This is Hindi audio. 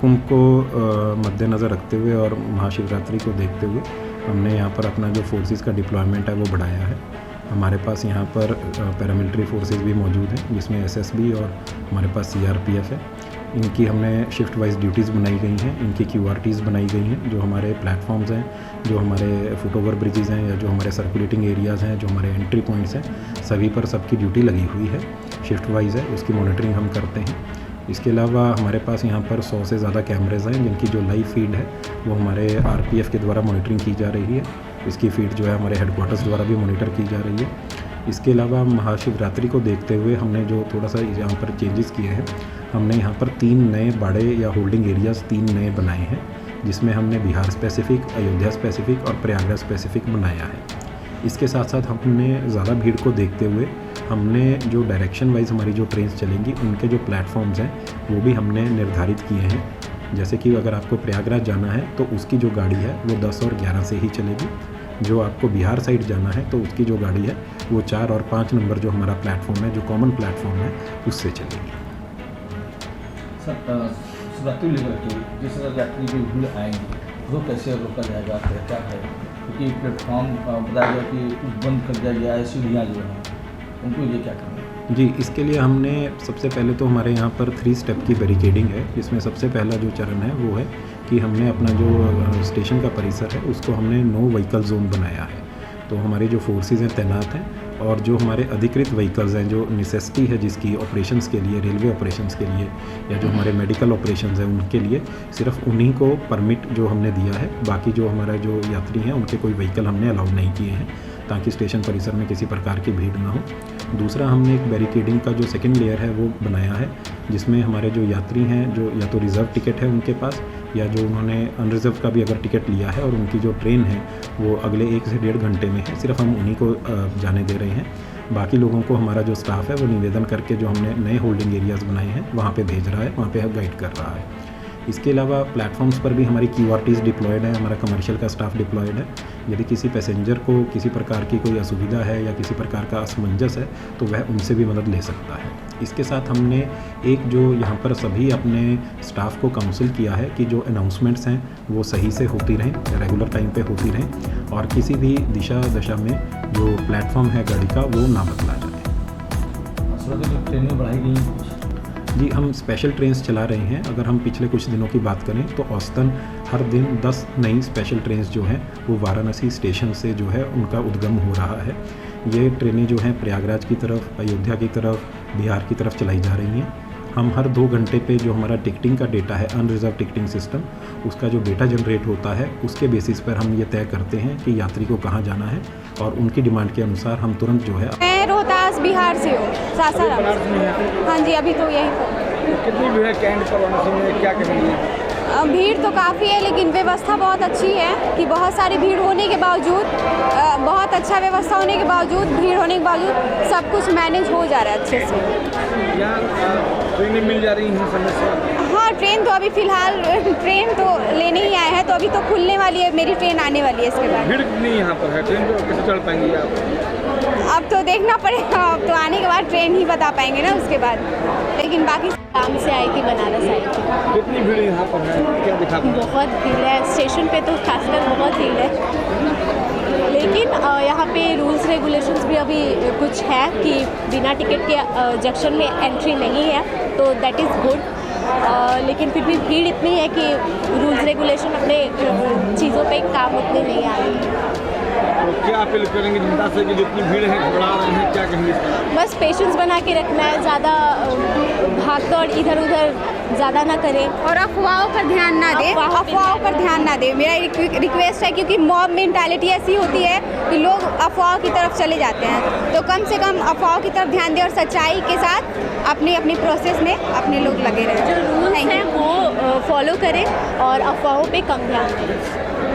कुंभ को मद्देनज़र रखते हुए और महाशिवरात्रि को देखते हुए हमने यहाँ पर अपना जो फोर्सेस का डिप्लॉयमेंट है वो बढ़ाया है। हमारे पास यहाँ पर पैरामिलिट्री फोर्सेस भी मौजूद हैं, जिसमें एसएसबी और हमारे पास सीआरपीएफ है। इनकी हमने शिफ्ट वाइज ड्यूटीज़ बनाई गई हैं, इनकी क्यूआरटीज़ बनाई गई हैं। जो हमारे प्लेटफॉर्म्स हैं, जो हमारे फुटओवर ब्रिजेज़ हैं या जो हमारे सर्कुलेटिंग एरियाज़ हैं, जो हमारे एंट्री पॉइंट्स हैं, सभी पर सबकी ड्यूटी लगी हुई है, शिफ्ट वाइज है, उसकी मॉनिटरिंग हम करते हैं। इसके अलावा हमारे पास यहाँ पर 100 से ज़्यादा कैमरेज़ हैं, जिनकी जो लाइव फीड है वो हमारे आरपीएफ के द्वारा मॉनिटरिंग की जा रही है। इसकी फीड जो है हमारे हेडक्वार्टर्स द्वारा भी मॉनिटर की जा रही है। इसके अलावा महाशिवरात्रि को देखते हुए हमने जो थोड़ा सा यहाँ पर चेंजेस किए हैं, हमने यहाँ पर 3 नए बाड़े या होल्डिंग एरियाज़ 3 नए बनाए हैं, जिसमें हमने बिहार स्पेसिफिक, अयोध्या स्पेसिफिक और प्रयागराज स्पेसिफिक बनाया है। इसके साथ साथ हमने ज़्यादा भीड़ को देखते हुए हमने जो डायरेक्शन वाइज हमारी जो ट्रेन्स चलेंगी उनके जो प्लेटफॉर्म्स हैं वो भी हमने निर्धारित किए हैं। जैसे कि अगर आपको प्रयागराज जाना है तो उसकी जो गाड़ी है वो 10 और 11 से ही चलेगी। जो आपको बिहार साइड जाना है तो उसकी जो गाड़ी है वो 4 और 5 नंबर जो हमारा प्लेटफॉर्म है, जो कॉमन प्लेटफॉर्म है, उससे चलेगी। सर शिवरात्रि लेकर के जिस तरह यात्री की भीड़ आएंगी वो कैसे रोका जाएगा, क्या है? क्योंकि प्लेटफॉर्म बताया गया कि बंद कर दिया गया है, सीढ़ियाँ जो हैं उनको ये क्या करना है? जी, इसके लिए हमने सबसे पहले तो हमारे यहाँ पर 3 स्टेप की बैरिकेडिंग है, जिसमें सबसे पहला जो चरण है वो है कि हमने अपना जो स्टेशन का परिसर है उसको हमने नो व्हीकल जोन बनाया है। तो हमारी जो फोर्सेस हैं तैनात हैं और जो हमारे अधिकृत व्हीकल्स हैं, जो नेसेसिटी है जिसकी ऑपरेशंस के लिए, रेलवे ऑपरेशंस के लिए या जो हमारे मेडिकल ऑपरेशंस हैं उनके लिए सिर्फ उन्हीं को परमिट जो हमने दिया है। बाकी जो हमारा जो यात्री हैं उनके कोई व्हीकल हमने अलाउ नहीं किए हैं, ताकि स्टेशन परिसर में किसी प्रकार की भीड़ ना हो। दूसरा, हमने एक बैरिकेडिंग का जो सेकंड लेयर है वो बनाया है, जिसमें हमारे जो यात्री हैं, जो या तो रिज़र्व टिकट है उनके पास या जो उन्होंने अनरिज़र्व का भी अगर टिकट लिया है और उनकी जो ट्रेन है वो अगले 1 से 1.5 घंटे में है, सिर्फ हम उन्हीं को जाने दे रहे हैं। बाकी लोगों को हमारा जो स्टाफ है वो निवेदन करके जो हमने नए होल्डिंग एरियाज़ बनाए हैं वहाँ पे भेज रहा है, वहाँ पे गाइड कर रहा है। इसके अलावा प्लेटफॉर्म्स पर भी हमारी क्यूआरटीज़ डिप्लॉयड है, हमारा कमर्शियल का स्टाफ डिप्लॉयड है। यदि किसी पैसेंजर को किसी प्रकार की कोई असुविधा है या किसी प्रकार का असमंजस है तो वह उनसे भी मदद ले सकता है। इसके साथ हमने एक जो यहाँ पर सभी अपने स्टाफ को काउंसिल किया है कि जो अनाउंसमेंट्स हैं वो सही से होती रहें, रेगुलर टाइम पे होती रहें और किसी भी दिशा दशा में जो प्लेटफॉर्म है गाड़ी का वो ना बदला जाए। ट्रेनें बढ़ाई गई? जी, हम स्पेशल ट्रेन्स चला रहे हैं। अगर हम पिछले कुछ दिनों की बात करें तो औसतन हर दिन 10 नई स्पेशल ट्रेन्स जो हैं वो वाराणसी स्टेशन से जो है उनका उद्गम हो रहा है। ये ट्रेनें जो हैं प्रयागराज की तरफ, अयोध्या की तरफ, बिहार की तरफ चलाई जा रही हैं। हम हर 2 घंटे पे जो हमारा टिकटिंग का डेटा है, अनरिजर्व टिकटिंग सिस्टम, उसका जो डेटा जनरेट होता है उसके बेसिस पर हम ये तय करते हैं कि यात्री को कहाँ जाना है और उनकी डिमांड के अनुसार हम तुरंत जो है। मैं रोहतास बिहार से हूँ, सासाराम। हाँ जी, अभी तो यही कितनी भीड़ है कैंट पर वाराणसी में, क्या कहेंगे? भीड़ तो काफ़ी है, लेकिन व्यवस्था बहुत अच्छी है कि बहुत सारी भीड़ होने के बावजूद, बहुत अच्छा व्यवस्था होने के बावजूद, भीड़ होने के बावजूद सब कुछ मैनेज हो जा रहा है अच्छे से। यहाँ ट्रेनें मिल जा रही हैं समय से? हाँ, ट्रेन तो अभी फ़िलहाल ट्रेन तो लेने ही आए हैं, तो अभी तो खुलने वाली है, मेरी ट्रेन आने वाली है इसके बाद। भीड़ कितनी यहाँ पर है? ट्रेन को कैसे चढ़ पाएंगी आप? अब तो देखना पड़ेगा, अब तो आने के बाद ट्रेन ही बता पाएंगे ना उसके बाद। लेकिन बाकी काम से आई थी, बनारस आई थी। कितनी भीड़ यहाँ पर है, क्या दिखा? बहुत भीड़ है स्टेशन पे, तो खासकर बहुत भीड़ है। लेकिन यहाँ पे रूल्स रेगुलेशंस भी अभी कुछ है कि बिना टिकट के जंक्शन में एंट्री नहीं है, तो दैट इज़ गुड। लेकिन फिर भी भीड़ इतनी है कि रूल्स रेगुलेशन अपने चीज़ों पे काम उतने नहीं आ रही है। तो क्या अपील करेंगे जनता से कि जितनी भीड़ है घबरा रहे हैं, क्या कहेंगे? बस पेशेंस बना के रखना है, ज़्यादा भाग दौड़ इधर उधर ज़्यादा ना करें और अफवाहों पर ध्यान ना दें। अफवाहों पर ध्यान ना दें, मेरा रिक्वेस्ट है, क्योंकि मॉब मेंटालिटी ऐसी होती है कि लोग अफवाहों की तरफ चले जाते हैं। तो कम से कम अफवाहों की तरफ ध्यान दें और सच्चाई के साथ अपनी अपनी प्रोसेस में अपने लोग लगे रहें। जो रूल्स हैं वो फॉलो करें और अफवाहों पे कम ध्यान दें।